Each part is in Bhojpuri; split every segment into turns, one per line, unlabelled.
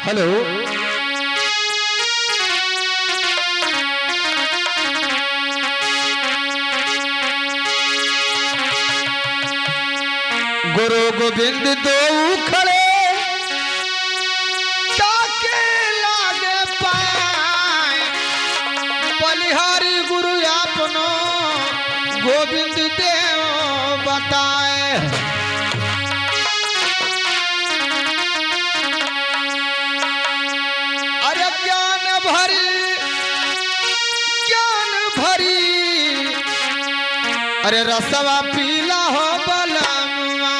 हेलो गुरु गोविंद दो खड़े ताके लागे पाए बलिहारी गुरु अपनो गोविंद देव बताए। अरे ज्ञान भरी अरे रसवा पीला हो बलमुआ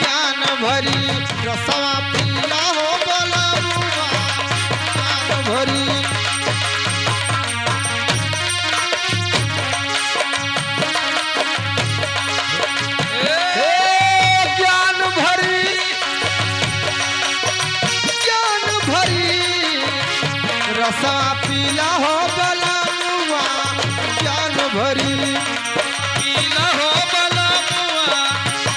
ज्ञान भरी रसवा पीला हो बलमुआ ज्ञान भरी। रसवा पीला हो बलमुआ ज्ञान भरी
पीला हो बलमुआ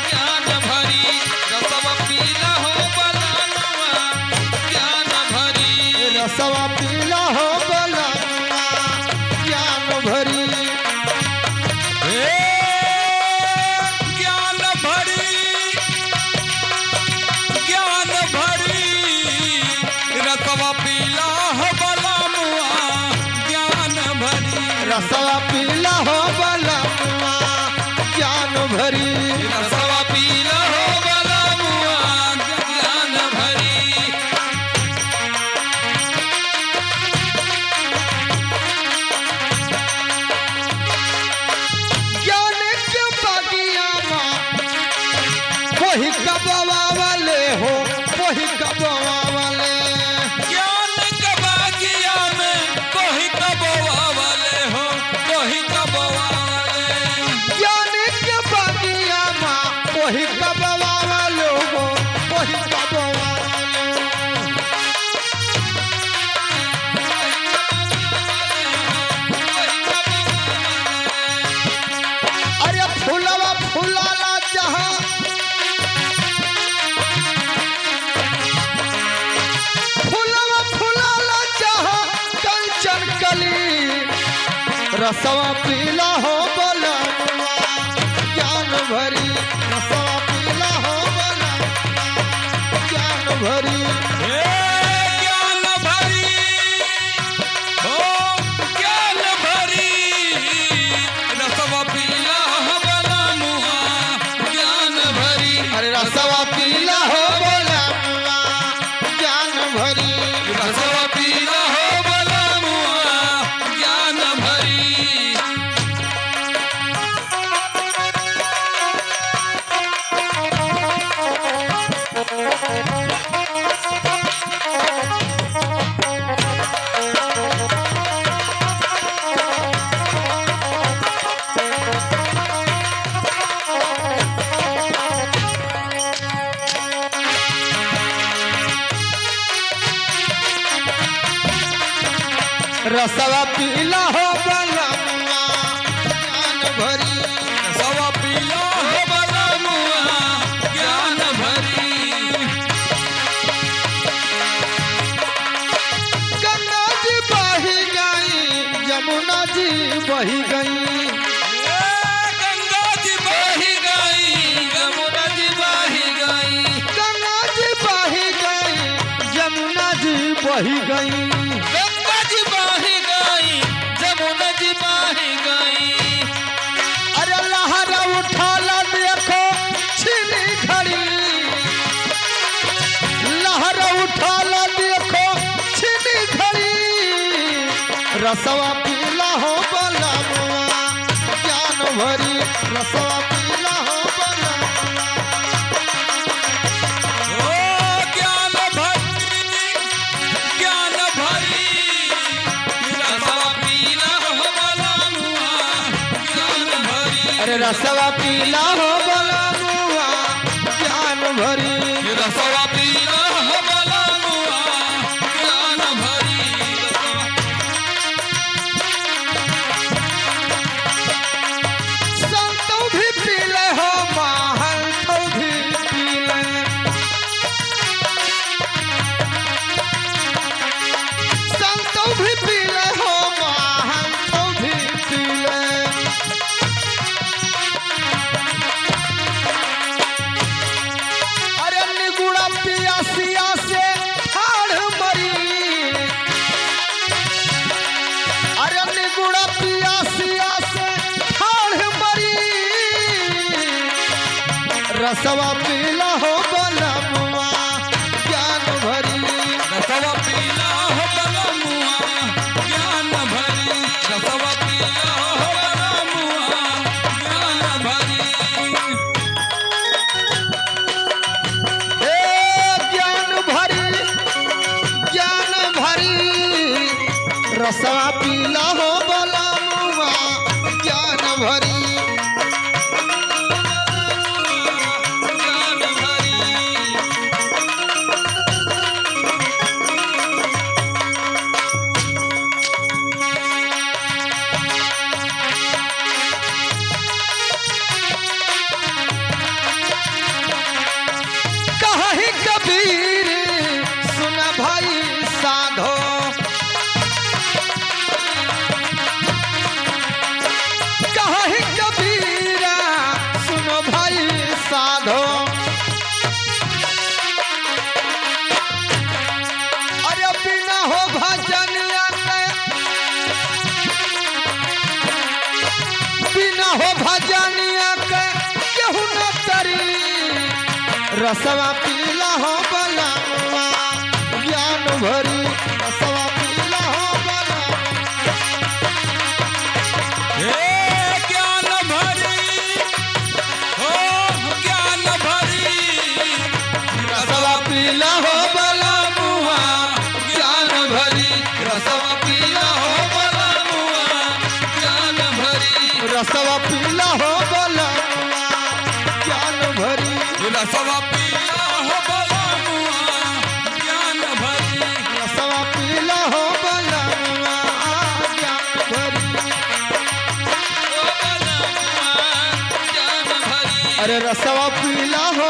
ज्ञान भरी रसवा पीला हो बलमुआ ज्ञान भरी
रसवा पीला हो बलमुआ ज्ञान भरी।
ज्ञान भरी रसवा पीला हो
रसवा पीला हो बलमुआ ज्ञान भरी
रसवा पीला हो बलमुआ ज्ञान भरी।
ज्ञान के बगिया वही कबवा वाले हो वही कबवा वाले
ज्ञान के बगिया में कोई कबवा वाले हो कोई कबवा वाले
ज्ञान के बगिया वही कबवा वाले हो वही कबवा वाले। अरे फूलवा फूलाला जहाँ फूलवा फूलाला जहाँ कंचन कली रसवा पीला हो बलमुआ ज्ञान भरी रसवा पीला हो बलमुआ ज्ञान भरी।
ज्ञान भरी हो ज्ञान भरी रसवा पीला हो बलमुआ ज्ञान भरी
अरे रसवा पीला हो बलमुआ ज्ञान भरी
रसवा पीला हो बलमुआ ज्ञान भरी।
रसवा पीला हो बलमुआ ज्ञान भरी
रसवा पीला हो बलमुआ ज्ञान भरी।
गंगा जी बही गई यमुना जी बही गई
गंगा जी बही गई यमुना जी बही गई
गंगा जी बही गई यमुना जी बही गई।
गंगा जी बही गई यमुना जी बही गई।
अरे लहरा उठाला देखो छिनी घड़ी लहरा उठाला देखो छिनी घड़ी रसवा पीला हो बलमुआ ज्ञान भरी रसवा पीला हो बलमुआ।
ओ ज्ञान भरी रसवा पीला हो बलमुआ ज्ञान भरी
अरे रसवा पीला हो बलमुआ ज्ञान भरी
रसवा पीला हो बलमुआ ज्ञान भरी।
संतों भी पीले हो महंतों भी पीले रसवा पीला हो बलमुआ ज्ञान भरी
रसवा पीला हो बलमुआ ज्ञान भरी रसवा पीला हो बलमुआ ज्ञान भरी
हे ज्ञान भरी रसवा पीला हो बलमुआ ज्ञान भरी
ज्ञान भरी
कहीं कबीर सुन भाई साधो कहीं कबीरा सुनो भाई साधो अरे बिना हो भजनिया के बिना हो भजनिया के केहू न तरी रसवा पीला हो बलमुआ ज्ञान भरी रसवा पीला हो बलमुआ
हे ज्ञान भरी हो ज्ञान भरी
रसवा पीला हो बलमुआ
ज्ञान भरी रसवा पीला हो बलमुआ ज्ञान भरी
रसवा पीला हो बलमुआ ज्ञान भरी
रसवा पीला हो बलमुआ ज्ञान भरी
रसवा पीला हो बलमुआ ज्ञान भरी
ओ बलमुआ ज्ञान भरी
अरे रसवा पीला हो